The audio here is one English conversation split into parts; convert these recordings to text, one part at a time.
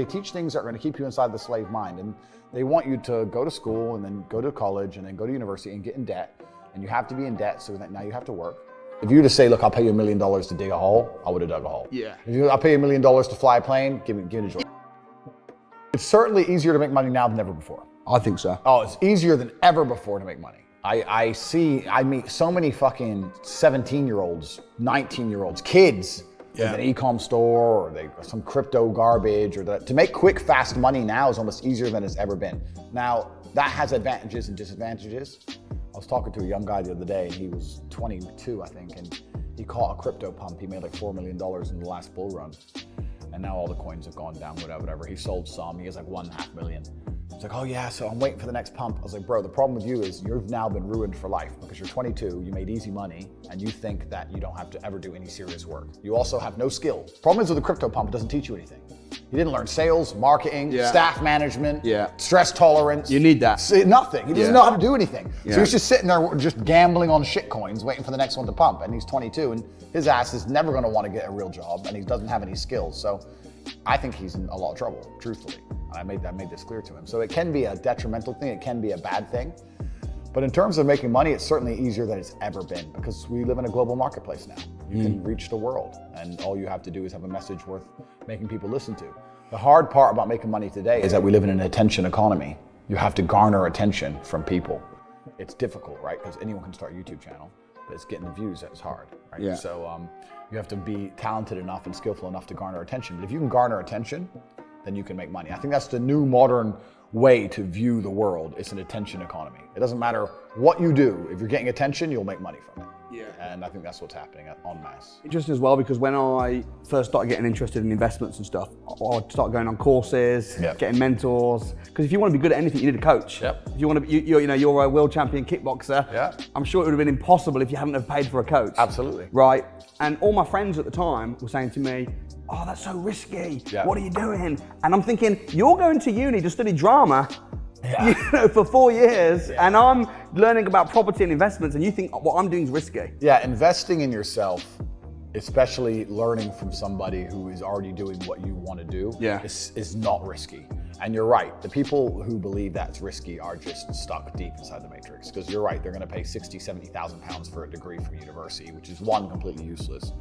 They teach things that are going to keep you inside the slave mind, and they want you to go to school and then go to college and then go to university and get in debt, and you have to be in debt so that now you have to work. If you were to say, look, I'll pay you $1 million to dig a hole, I would have dug a hole. Yeah. I'll pay you $1 million to fly a plane, give it a joy. It's certainly easier to make money now than ever before. I think so. Oh, it's easier than ever before to make money. I meet so many fucking 17-year-olds, 19-year-olds, kids with an e-com store or some crypto garbage to make quick, fast money now is almost easier than it's ever been. Now, that has advantages and disadvantages. I was talking to a young guy the other day, and he was 22, I think, and he caught a crypto pump. He made like $4 million in the last bull run. And now all the coins have gone down, whatever. He sold some, he has like 1.5 million. He's like, oh yeah, so I'm waiting for the next pump. I was like, bro, the problem with you is you've now been ruined for life because you're 22, you made easy money, and you think that you don't have to ever do any serious work. You also have no skill. Problem is with the crypto pump, it doesn't teach you anything. You didn't learn sales, marketing, staff management, stress tolerance. You need that. Nothing. He doesn't know how to do anything. So he's just sitting there just gambling on shit coins, waiting for the next one to pump. And he's 22, and his ass is never gonna want to get a real job, and he doesn't have any skills. So I think he's in a lot of trouble, truthfully. And I made this clear to him. So it can be a detrimental thing, it can be a bad thing. But in terms of making money, it's certainly easier than it's ever been because we live in a global marketplace now. You can reach the world, and all you have to do is have a message worth making people listen to. The hard part about making money today is that we live in an attention economy. You have to garner attention from people. It's difficult, right? Because anyone can start a YouTube channel, but it's getting the views that's hard, right? Yeah. So you have to be talented enough and skillful enough to garner attention. But if you can garner attention, then you can make money. I think that's the new modern way to view the world. It's an attention economy. It doesn't matter what you do. If you're getting attention, you'll make money from it. Yeah. And I think that's what's happening en masse. Interesting as well, because when I first started getting interested in investments and stuff, I'd start going on courses, getting mentors. Because if you want to be good at anything, you need a coach. If you want to, you're a world champion kickboxer. I'm sure it would have been impossible if you hadn't have paid for a coach. Absolutely. Right. And all my friends at the time were saying to me, oh, that's so risky. What are you doing? And I'm thinking, you're going to uni to study drama, for 4 years, and I'm learning about property and investments, and you think what I'm doing is risky. Yeah, investing in yourself, especially learning from somebody who is already doing what you want to do, is not risky. And you're right, the people who believe that's risky are just stuck deep inside the matrix, because you're right, they're going to pay 60, 70,000 pounds for a degree from university, which is one, completely useless.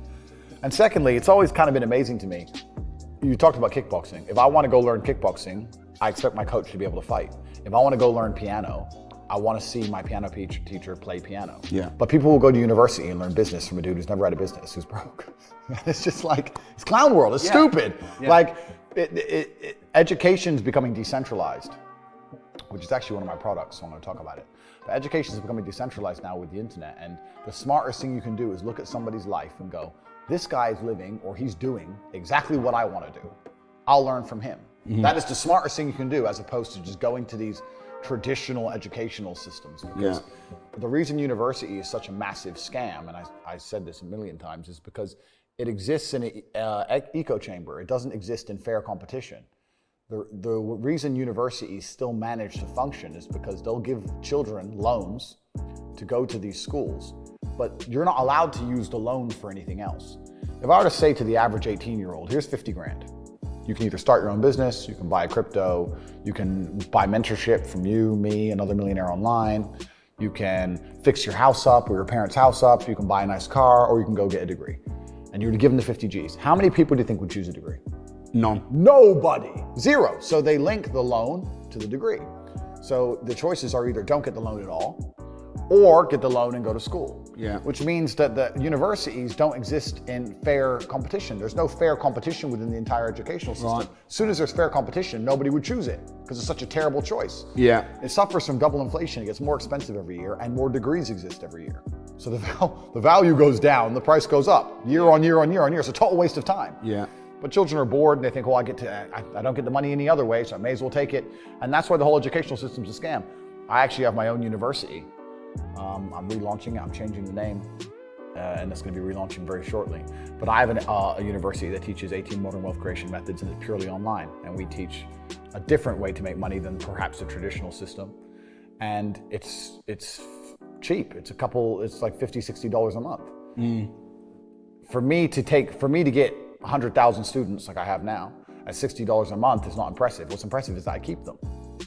And secondly, it's always kind of been amazing to me. You talked about kickboxing. If I want to go learn kickboxing, I expect my coach to be able to fight. If I want to go learn piano, I want to see my piano teacher play piano. But people will go to university and learn business from a dude who's never had a business, who's broke. It's just like, it's clown world, it's stupid. Like, education's becoming decentralized, which is actually one of my products, so I'm going to talk about it. But education is becoming decentralized now with the internet, and the smartest thing you can do is look at somebody's life and go, this guy is living, or he's doing exactly what I want to do. I'll learn from him. That is the smartest thing you can do, as opposed to just going to these traditional educational systems. Because the reason university is such a massive scam, and I said this a million times, is because it exists in an echo chamber. It doesn't exist in fair competition. The reason universities still manage to function is because they'll give children loans to go to these schools, but you're not allowed to use the loan for anything else. If I were to say to the average 18-year-old, here's 50 grand. You can either start your own business, you can buy crypto, you can buy mentorship from you, me, another millionaire online, you can fix your house up or your parents' house up, so you can buy a nice car, or you can go get a degree. And you were to give them the 50 G's. How many people do you think would choose a degree? None. Nobody. Zero. So they link the loan to the degree. So the choices are either don't get the loan at all, or get the loan and go to school. Which means that the universities don't exist in fair competition. There's no fair competition within the entire educational system. As soon as there's fair competition, nobody would choose it because it's such a terrible choice. It suffers from double inflation. It gets more expensive every year, and more degrees exist every year. So the value goes down, the price goes up year on year on year on year. It's a total waste of time. But children are bored and they think, well, I don't get the money any other way, so I may as well take it. And that's why the whole educational system's a scam. I actually have my own university. I'm relaunching it, I'm changing the name, and it's going to be relaunching very shortly. But I have a university that teaches 18 modern wealth creation methods, and it's purely online. And we teach a different way to make money than perhaps the traditional system. And it's cheap. It's like $50, $60 a month. For me to get 100,000 students like I have now, at $60 a month is not impressive. What's impressive is that I keep them.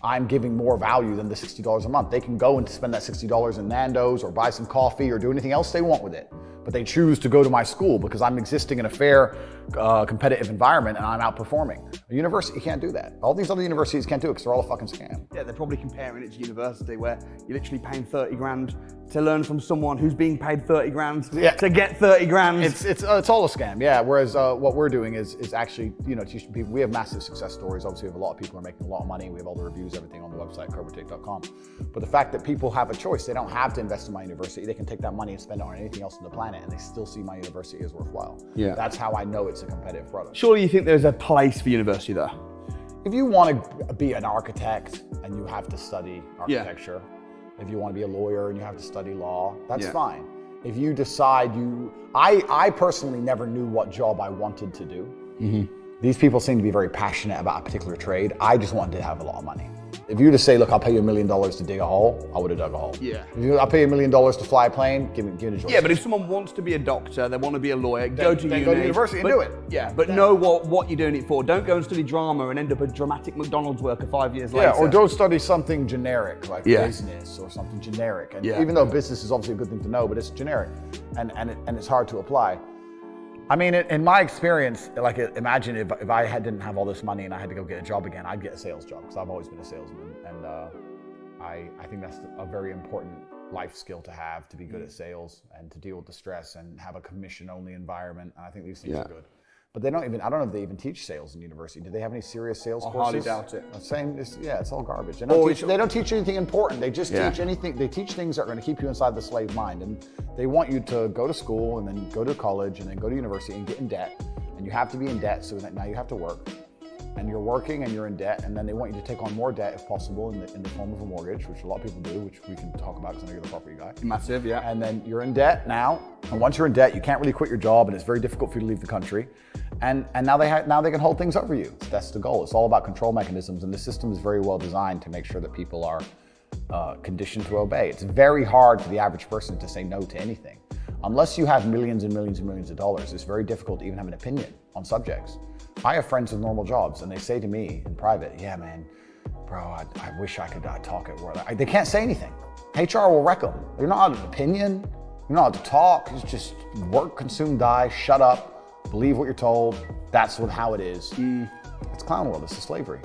I'm giving more value than the $60 a month. They can go and spend that $60 in Nando's or buy some coffee or do anything else they want with it. But they choose to go to my school because I'm existing in a fair, competitive environment and I'm outperforming. A university can't do that. All these other universities can't do it because they're all a fucking scam. Yeah, they're probably comparing it to university where you're literally paying 30 grand to learn from someone who's being paid 30 grand to get 30 grand. It's all a scam, yeah. Whereas what we're doing is actually, teaching people. We have massive success stories. Obviously, we have a lot of people who are making a lot of money. We have all the reviews, everything on the website, CobraTake.com. But the fact that people have a choice, they don't have to invest in my university. They can take that money and spend it on anything else on the planet, and they still see my university as worthwhile. Yeah. That's how I know it's a competitive product. Surely you think there's a place for university there? If you want to be an architect and you have to study architecture, if you want to be a lawyer and you have to study law, that's fine. If you decide I personally never knew what job I wanted to do. Mm-hmm. These people seem to be very passionate about a particular trade. I just wanted to have a lot of money. If you were to say, look, I'll pay you $1 million to dig a hole, I would have dug a hole. Yeah. I'll pay you $1 million to fly a plane, give me a choice. Yeah, but if someone wants to be a doctor, they want to be a lawyer, go to university and do it. Yeah, but know what you're doing it for. Don't go and study drama and end up a dramatic McDonald's worker 5 years later. Yeah, or don't study something generic like business or something generic. And even though business is obviously a good thing to know, but it's generic and it's hard to apply. I mean, in my experience, like imagine if I didn't have all this money and I had to go get a job again, I'd get a sales job because I've always been a salesman. And I think that's a very important life skill to have, to be good at sales and to deal with the stress and have a commission-only environment. And I think these things are good. But they don't even, I don't know if they even teach sales in university. Do they have any serious sales courses? I hardly doubt it. It's all garbage. They don't teach anything important. They just teach anything. They teach things that are going to keep you inside the slave mind. And they want you to go to school and then go to college and then go to university and get in debt. And you have to be in debt so that now you have to work. And you're working and you're in debt, and then they want you to take on more debt if possible in the form of a mortgage, which a lot of people do, which we can talk about because I know you're the property guy. Massive, yeah. And then you're in debt now, and once you're in debt, you can't really quit your job, and it's very difficult for you to leave the country. And now they can hold things over you. That's the goal. It's all about control mechanisms, and the system is very well designed to make sure that people are conditioned to obey. It's very hard for the average person to say no to anything. Unless you have millions and millions and millions of dollars, it's very difficult to even have an opinion on subjects. I have friends with normal jobs and they say to me in private, yeah, man, bro, I wish I could talk at work. They can't say anything. HR will wreck them. You're not allowed an opinion. You're not allowed to talk. It's just work, consume, die, shut up, believe what you're told. That's how it is. It's clown world. It's slavery.